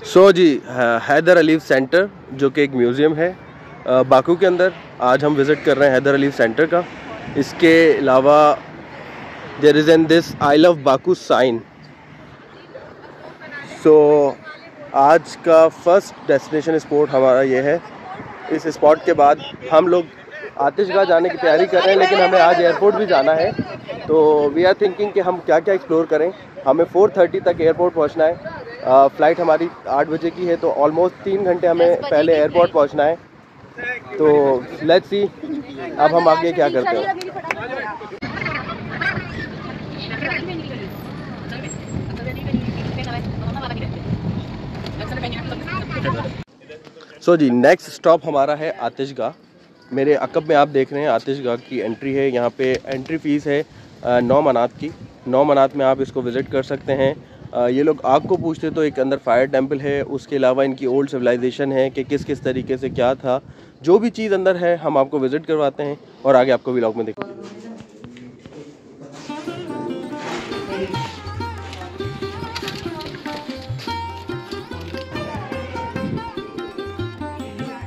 सो जी Haider Alif centre जो कि एक म्यूज़ियम है बाकू के अंदर, आज हम विज़िट कर रहे हैं हैदर अलीफ सेंटर का। इसके अलावा there is an this I love Baku sign. So आज का फर्स्ट डेस्टिनेशन स्पॉट हमारा ये है। इस स्पॉट के बाद हम लोग आतिशगाह जाने की तैयारी कर रहे हैं, लेकिन हमें आज एयरपोर्ट भी जाना है। तो वी आर थिंकिंग कि हम क्या क्या एक्सप्लोर करें। हमें 4:30 तक एयरपोर्ट पहुंचना है। फ़्लाइट हमारी 8 बजे की है, तो ऑलमोस्ट 3 घंटे हमें पहले एयरपोर्ट पहुंचना है। तो लेट्स सी अब हम आगे क्या करते हैं। सो जी नेक्स्ट स्टॉप हमारा है आतिशगाह। मेरे अकब में आप देख रहे हैं आतिशगाह की एंट्री है। यहाँ पे एंट्री फ़ीस है 9 मनात की। 9 मनात में आप इसको विज़िट कर सकते हैं। ये लोग आग को पूछते तो एक अंदर फायर टेंपल है, उसके अलावा इनकी ओल्ड सिविलाइजेशन है कि किस किस तरीके से क्या था, जो भी चीज़ अंदर है हम आपको विज़िट करवाते हैं और आगे आपको व्लॉग में दिखाते हैं।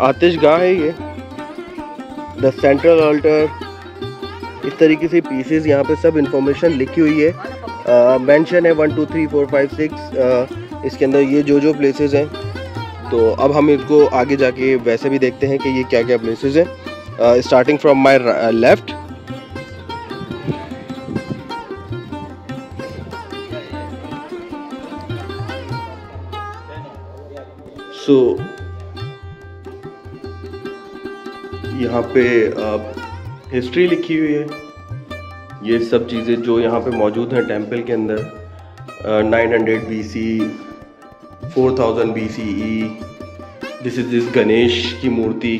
आतिशगाह है ये, द सेंट्रल अल्टर। इस तरीके से पीसेस यहाँ पे सब इंफॉर्मेशन लिखी हुई है। मेंशन है 1 2 3 4 5 6 इसके अंदर ये जो प्लेसेस हैं। तो अब हम इसको आगे जाके वैसे भी देखते हैं कि ये क्या क्या प्लेसेस हैं। स्टार्टिंग फ्रॉम माय लेफ्ट, सो यहाँ पे हिस्ट्री लिखी हुई है। ये सब चीज़ें जो यहाँ पे मौजूद हैं टेंपल के अंदर, 900 BC, 4000 BCE। This is this Ganesh की मूर्ति।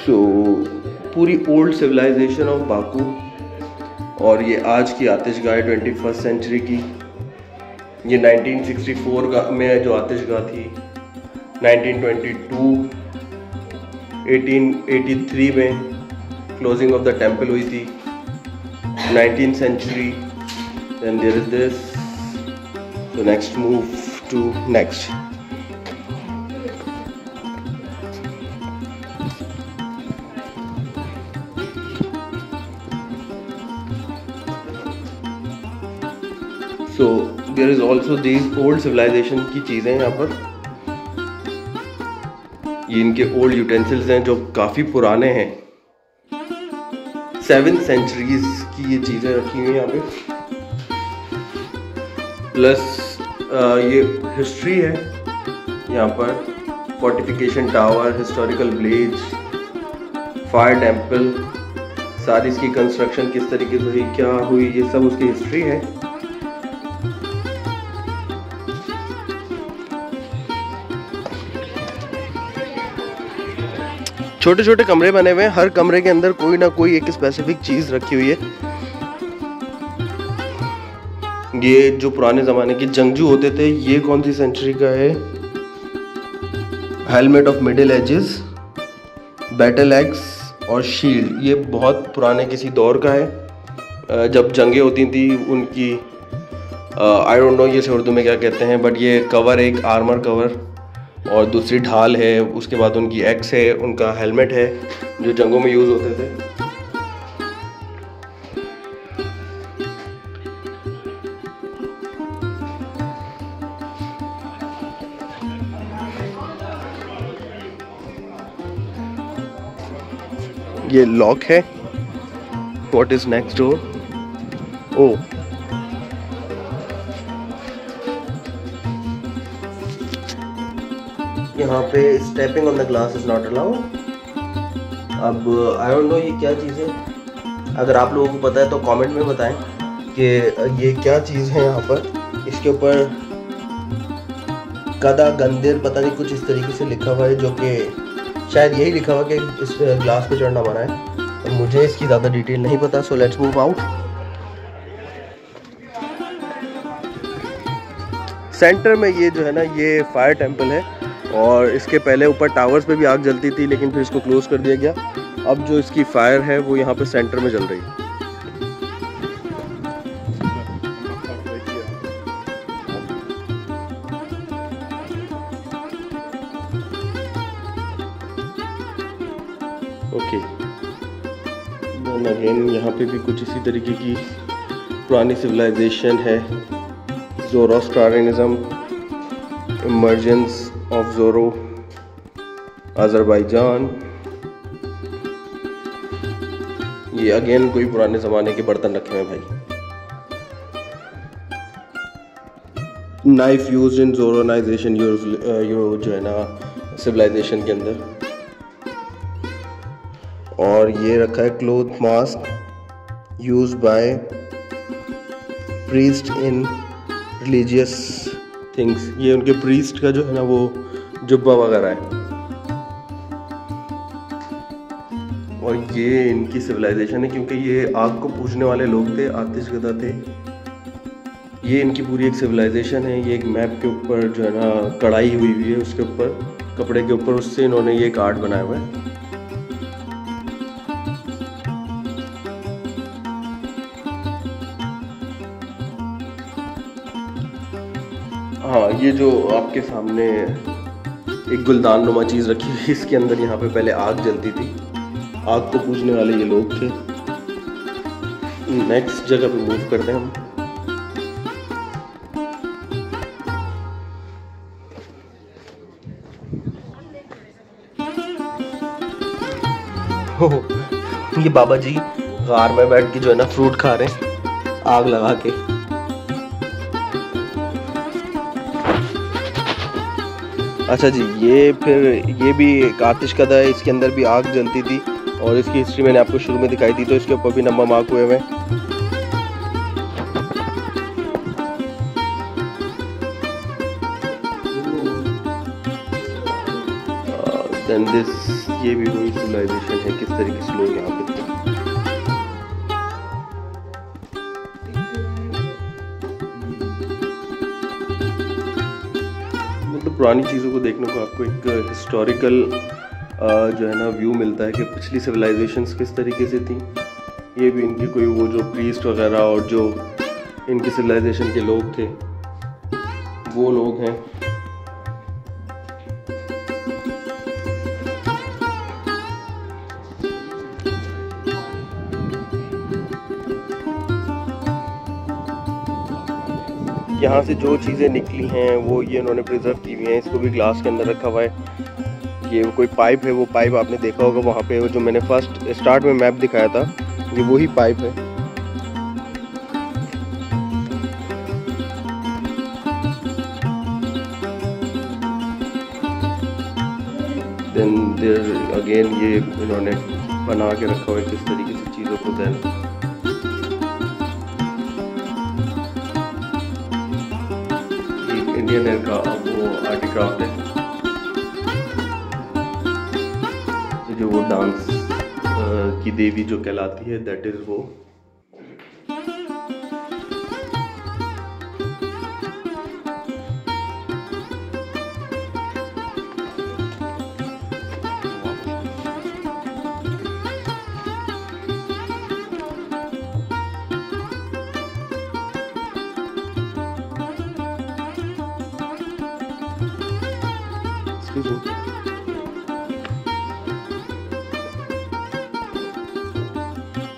सो पूरी ओल्ड सिविलाइजेशन ऑफ बाकू। और ये आज की आतिशगाह 21st सेंचुरी की। ये 1964 में जो आतिशगाह थी, 1922, 1883 में क्लोजिंग ऑफ द टेंपल हुई थी, 19th century. Then there is this. So next move to next. So there is also these old civilisation की चीज़ें यहाँ पर। ये इनके ओल्ड यूटेंसिल्स हैं जो काफ़ी पुराने हैं। 7th सेंचुरीज की ये चीज़ें रखी हुई हैं यहाँ पे। प्लस ये हिस्ट्री है यहाँ पर। Fortification tower, historical village, fire temple, सारी इसकी कंस्ट्रक्शन किस तरीके से हुई, क्या हुई, ये सब उसकी हिस्ट्री है। छोटे छोटे कमरे बने हुए हैं, हर कमरे के अंदर कोई ना कोई एक स्पेसिफिक चीज़ रखी हुई है। ये जो पुराने ज़माने के जंगजू होते थे, ये कौन सी सेंचुरी का है? Helmet of middle ages, battle x और शील्ड। ये बहुत पुराने किसी दौर का है, जब जंगें होती थी उनकी। आई डोंट नो ये से उर्दू में क्या कहते हैं, बट ये कवर, एक आर्मर कवर और दूसरी ढाल है। उसके बाद उनकी एक्स है, उनका हेलमेट है जो जंगों में यूज़ होते थे। ये लॉक है। What is next door? Oh, यहाँ पे stepping on the glass is not allowed. अब आई डोंट नो ये क्या चीज़ है। अगर आप लोगों को पता है तो कमेंट में बताएं कि ये क्या चीज़ है। यहाँ पर इसके ऊपर कदा गंदेर पता नहीं कुछ इस तरीके से लिखा हुआ है, जो कि शायद यही लिखा हुआ कि इस ग्लास पे चढ़ना मना है। तो मुझे इसकी ज़्यादा डिटेल नहीं पता। So let's move out. Centre में ये जो है ना, ये फायर टेंपल है। और इसके पहले ऊपर टावर्स पे भी आग जलती थी, लेकिन फिर इसको क्लोज कर दिया गया। अब जो इसकी फायर है वो यहाँ पे सेंटर में जल रही है। ओके, अगेन यहाँ पे भी कुछ इसी तरीके की पुरानी सिविलाइजेशन है। ज़ोरोस्ट्रियनिज्म, इमर्जेंस ऑफ ज़ोरो, अज़रबैजान। ये अगेन कोई पुराने ज़माने के बर्तन रखे हैं भाई। नाइफ यूज्ड इन ज़ोरोनाइजेशन, जो है ना सिविलाइजेशन के अंदर। और ये रखा है cloth mask used by priest in religious things. ये उनके प्रीस्ट का जो है ना वो जुब्बा वगैरह है। और ये इनकी सिविलाइजेशन है, क्योंकि ये आग को पूजने वाले लोग थे, आतिशगदा थे। ये इनकी पूरी एक सिविलाइजेशन है। ये एक मैप के ऊपर जो है ना कढ़ाई हुई हुई है, उसके ऊपर कपड़े के ऊपर, उससे इन्होंने ये एक आर्ट बनाया हुआ है। हाँ, ये जो आपके सामने एक गुलदान नुमा चीज़ रखी हुई है, इसके अंदर यहाँ पे पहले आग जलती थी। आग को पूजने वाले ये लोग थे। नेक्स्ट जगह पे मूव करते हैं हम। ये बाबा जी गार में बैठ के जो है ना फ्रूट खा रहे हैं आग लगा के। अच्छा जी, ये भी एक आतिशकदा है। इसके अंदर भी आग जलती थी और इसकी हिस्ट्री मैंने आपको शुरू में दिखाई दी, तो इसके ऊपर भी नंबर मार्क हुए हुए। देन दिस, ये भी वही सिविलाइजेशन है, किस तरीके से लोग यहाँ पे थे। पुरानी चीज़ों को देखने को आपको एक हिस्टोरिकल जो है ना व्यू मिलता है कि पिछली सिविलाइजेशंस किस तरीके से थी। ये भी इनकी कोई वो जो प्रीस्ट वगैरह और जो इनकी सिविलाइजेशन के लोग थे वो लोग हैं। यहाँ से जो चीज़ें निकली हैं वो ये उन्होंने प्रिजर्व की हुई हैं। इसको भी ग्लास के अंदर रखा हुआ है। ये कोई पाइप है, वो पाइप आपने देखा होगा वहाँ पे, वो जो मैंने फर्स्ट स्टार्ट में मैप दिखाया था, ये वही पाइप है। देन देयर अगेन ये इन्होंने बना के रखा हुआ है किस तरीके से चीज़ों को। देन इंडियन एयर का वो आर्टिक्राफ्ट है, जो वो डांस की देवी जो कहलाती है, दैट इज वो।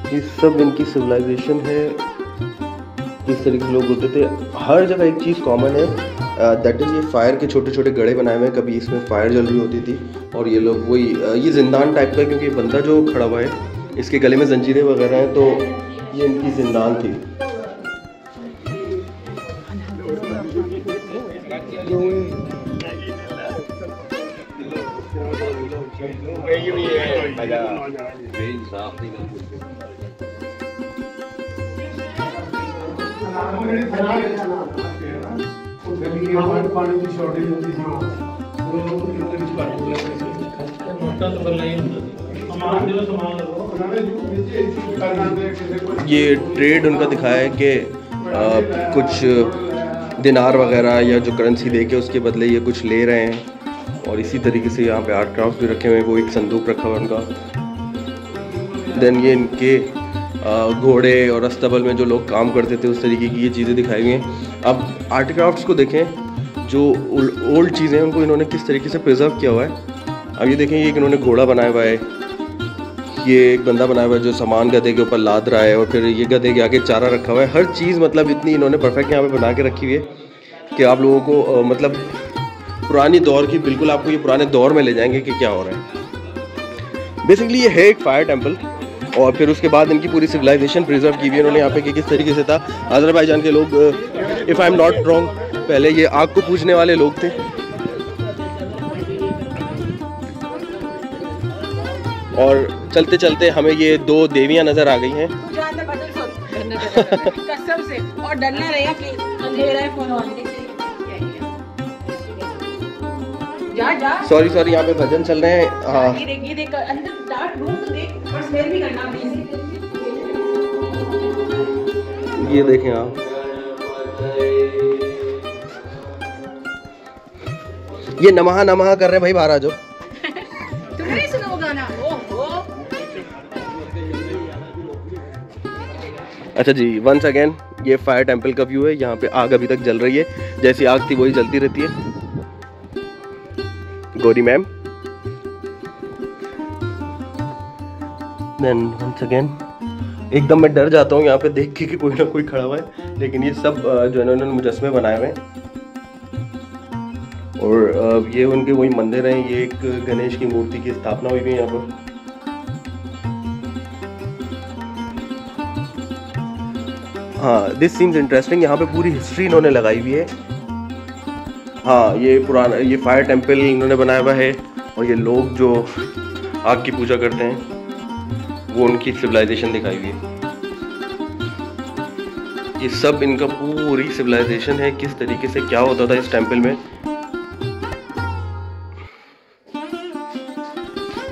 ये सब इनकी सिविलाइजेशन है, इस तरीके से लोग होते थे। हर जगह एक चीज़ कॉमन है, दैट इज़ ये फायर के छोटे छोटे गड़े बनाए हुए हैं। कभी इसमें फायर जल रही होती थी और ये लोग वही ये जिंदान टाइप का, क्योंकि बंदा जो खड़ा हुआ है इसके गले में जंजीरें वगैरह हैं, तो ये इनकी जिंदान थी। पानी की शॉर्टेज होती थी, ये ट्रेड उनका दिखाया है कि कुछ दिनार वगैरह या जो करेंसी दे के उसके बदले ये कुछ ले रहे हैं। और इसी तरीके से यहाँ पे आर्ट क्राफ्ट भी रखे हुए हैं। वो एक संदूक रखा हुआ उनका, देन ये इनके घोड़े और अस्तबल में जो लोग काम करते थे उस तरीके की ये चीज़ें दिखाई गई हैं। अब आर्ट क्राफ्ट्स को देखें, जो ओल्ड चीज़ें हैं उनको इन्होंने किस तरीके से प्रिजर्व किया हुआ है। अब ये देखें, ये इन्होंने घोड़ा बनाया हुआ है, ये एक बंदा बनाया हुआ है जो सामान गधे के ऊपर लाद रहा है, और फिर ये गधे के आगे चारा रखा हुआ है। हर चीज़ मतलब इतनी इन्होंने परफेक्ट यहाँ पे बना के रखी हुई है कि आप लोगों को मतलब पुरानी दौर की, बिल्कुल आपको ये पुराने दौर में ले जाएंगे कि क्या हो रहा है। बेसिकली ये है एक फायर टेम्पल, और फिर उसके बाद इनकी पूरी सिविलाइजेशन प्रिजर्व की हुई है इन्होंने यहाँ पे कि किस तरीके से था। अज़रबैजान के लोग, if I am not wrong, पहले ये आग को पूजने वाले लोग थे। और चलते चलते हमें ये 2 देवियाँ नज़र आ गई हैं। कसम से, और डरना रहेगा प्लीज, अंधेरा है, फोन ऑन सॉरी यहाँ पे भजन चल रहे हैं। हाँ, ये देख अंदर डार्क रूम तो देख, और स्मेल भी करना प्लीज। ये देखें आप, ये नमः नमः कर रहे हैं भाई, बाहर आ जाओ। तुमने नहीं सुना वो गाना? ओहो। अच्छा जी, वंस अगेन ये फायर टेम्पल का व्यू है। यहाँ पे आग अभी तक जल रही है, जैसी आग थी वही जलती रहती है। Gauri ma'am, then once again एकदम मैं डर जाता हूँ यहाँ पे देख के कि कोई ना कोई खड़ा हुआ है, लेकिन ये सब जो इन्होंने मुजस्मे बनाए हुए हैं, और ये उनके वही मंदिर हैं। ये एक गणेश की मूर्ति की स्थापना हुई है यहाँ पर। हाँ, दिस सीम्स इंटरेस्टिंग। यहाँ पे पूरी हिस्ट्री इन्होंने लगाई हुई है। हाँ, ये पुराना, ये फायर टेम्पल इन्होंने बनाया हुआ है, और ये लोग जो आग की पूजा करते हैं वो उनकी सिविलाइजेशन दिखाई हुई है। ये सब इनका पूरी सिविलाइजेशन है, किस तरीके से क्या होता था इस टेम्पल में।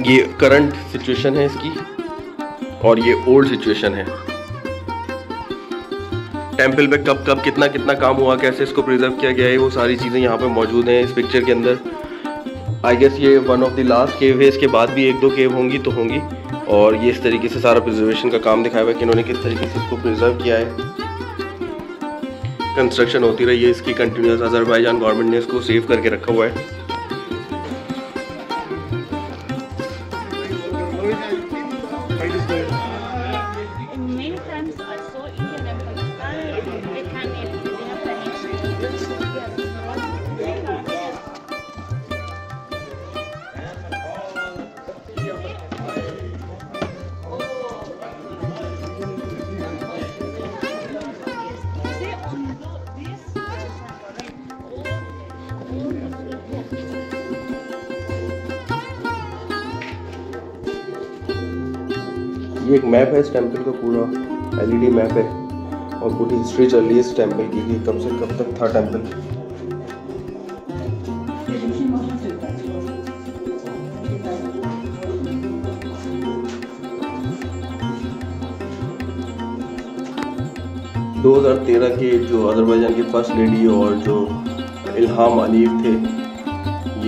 ये करंट सिचुएशन है इसकी, और ये ओल्ड सिचुएशन है। टेम्पल में कब कब कितना कितना काम हुआ, कैसे इसको प्रिजर्व किया गया है, वो सारी चीज़ें यहाँ पे मौजूद हैं इस पिक्चर के अंदर। आई गेस ये वन ऑफ द लास्ट केव है, इसके बाद भी 1-2 केव होंगी तो होंगी। और ये इस तरीके से सारा प्रिजर्वेशन का काम दिखाया हुआ है कि इन्होंने किस तरीके से इसको प्रिजर्व किया है। कंस्ट्रक्शन होती रही है इसकी कंटिन्यूस, अज़रबैजान गवर्नमेंट ने इसको सेव करके रखा हुआ है। ये एक मैप है इस टेम्पल का, पूरा LED मैप है, और पूरी हिस्ट्री चल रही है इस टेम्पल की कि कब से कब तक था टेम्पल। दो 2013 के जो अज़रबैजान की फर्स्ट लेडी और जो इल्हाम अलीव थे,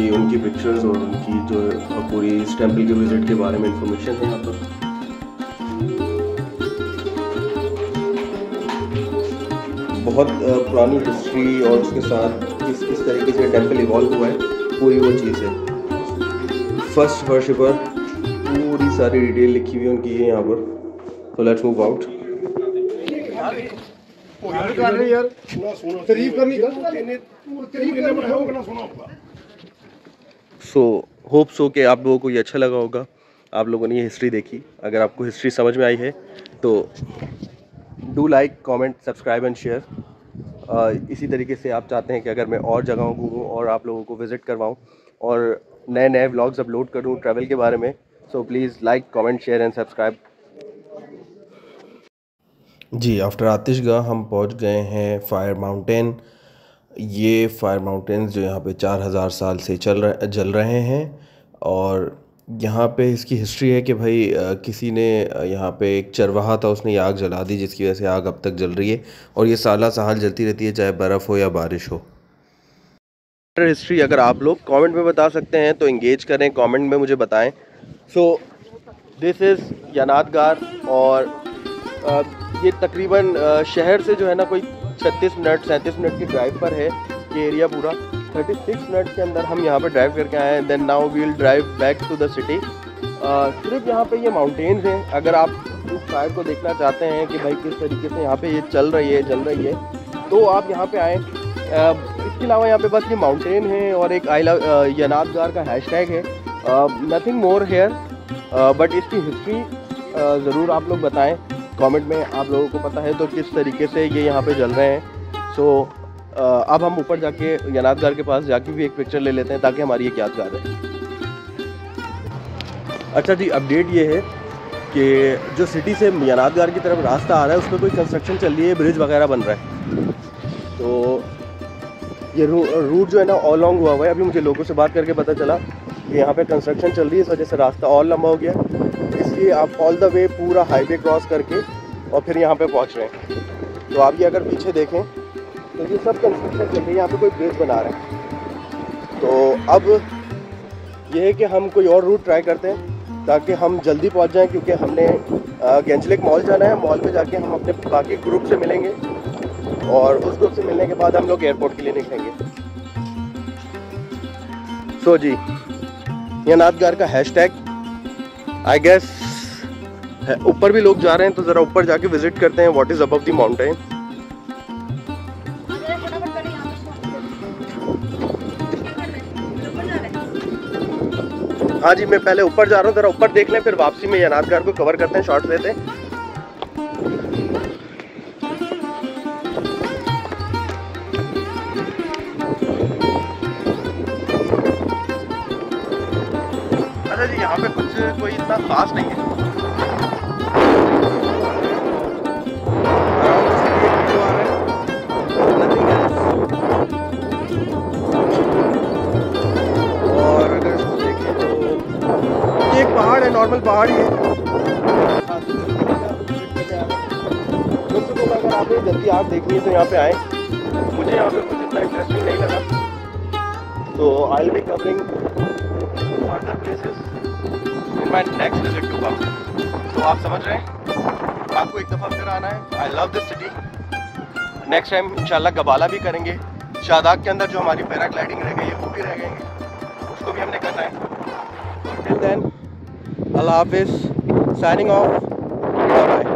ये उनकी पिक्चर्स और उनकी जो पूरी इस टेम्पल के विजिट के बारे में इंफॉर्मेशन है यहाँ पर। बहुत पुरानी हिस्ट्री और उसके साथ किस तरीके से टेम्पल इवॉल्व हुआ है, पूरी वो चीज़ है। फर्स्ट वर्शिपर, पूरी सारी डिटेल लिखी हुई है उनकी है यहाँ पर। तो let's move out. So hope so कि आप लोगों को ये अच्छा लगा होगा, आप लोगों ने ये हिस्ट्री देखी। अगर आपको हिस्ट्री समझ में आई है तो do like, comment, subscribe and share. इसी तरीके से आप चाहते हैं कि अगर मैं और जगहों घूमूं और आप लोगों को विज़िट करवाऊं और नए नए व्लॉग्स अपलोड करूं ट्रैवल के बारे में, so please like, comment, share and subscribe. जी, आफ्टर आतिशगाह हम पहुंच गए हैं फायर माउंटेन। ये फायर माउंटेन्स जो यहाँ पे 4000 साल से जल रहे हैं, और यहाँ पे इसकी हिस्ट्री है कि भाई किसी ने यहाँ पे एक चरवाहा था, उसने आग जला दी जिसकी वजह से आग अब तक जल रही है, और ये साल जलती रहती है चाहे बर्फ़ हो या बारिश हो। हिस्ट्री अगर आप लोग कमेंट में बता सकते हैं तो इंगेज करें, कमेंट में मुझे बताएं। सो दिस इज़ यानादगार और ये तकरीबन शहर से जो है ना कोई 37 मिनट की ड्राइव पर है ये एरिया पूरा। 36 मिनट के अंदर हम यहाँ पे ड्राइव करके आए हैं। Then now we will drive back to the city. सिर्फ यहाँ पे ये माउंटेन्स हैं। अगर आप इस फायर को देखना चाहते हैं कि भाई किस तरीके से यहाँ पे ये चल रही है तो आप यहाँ पे आएँ। इसके अलावा यहाँ पे बस ये माउंटेन है और एक आई लव यानादगार का हैशटैग है। नथिंग मोर हेयर, बट इसकी हिस्ट्री ज़रूर आप लोग बताएं कमेंट में। आप लोगों को पता है तो किस तरीके से ये यहाँ पे जल रहे हैं। सो अब हम ऊपर जाके यानादगार के पास जाके भी एक पिक्चर ले लेते हैं ताकि हमारी ये यादगार रहे। अच्छा जी, अपडेट ये है कि जो सिटी से यानादगार की तरफ रास्ता आ रहा है उस पर कोई कंस्ट्रक्शन चल रही है, ब्रिज वगैरह बन रहा है। तो ये रूट जो है ना ऑल लॉन्ग हुआ है। अभी मुझे लोगों से बात करके पता चला कि यहाँ पे कंस्ट्रक्शन चल रही है, इस वजह से रास्ता और लंबा हो गया। इसलिए आप ऑल द वे पूरा हाईवे क्रॉस करके और फिर यहाँ पे पहुँच रहे हैं। तो आप ये अगर पीछे देखें तो ये सब कंस्ट्रक्शन चल रही है, यहाँ पे कोई ब्रिज बना रहे हैं। तो अब ये है कि हम कोई और रूट ट्राई करते हैं ताकि हम जल्दी पहुँच जाएँ, क्योंकि हमने गेंजलेक मॉल जाना है। मॉल पे जाके हम अपने बाकी ग्रुप से मिलेंगे और उस ग्रुप से मिलने के बाद हम लोग एयरपोर्ट के लिए निकलेंगे। सो जी, यानादगार का हैशटैग आई गेस ऊपर भी लोग जा रहे हैं, तो ज़रा ऊपर जाके विजिट करते हैं what is above the mountain. हाँ जी, मैं पहले ऊपर जा रहा हूँ, ज़रा ऊपर देख लें, फिर वापसी में यानादगार को कवर करते हैं, शॉर्ट लेते हैं। अच्छा जी, यहाँ पे कुछ कोई इतना खास नहीं है। और अगर इसको देखें तो ये एक पहाड़ है, नॉर्मल पहाड़ ही है। दोस्तों, अगर आपने जल्दी आग देखनी है तो यहाँ पे आए। मुझे यहाँ पे कुछ इतना इंटरेस्टिंग नहीं लगा, तो I will be covering other places in my next visit to Baku. तो आप समझ रहे हैं, आपको एक दफ़ा फिर आना है। I love this city. Next time इंशाल्लाह गबाला भी करेंगे। शादाब के अंदर जो हमारी पैराग्लाइडिंग रह गई है वो भी रह गएंगे, उसको भी हमने करना है। टिल देन, अल्लाह हाफिज़, साइनिंग ऑफ, बाय बाय।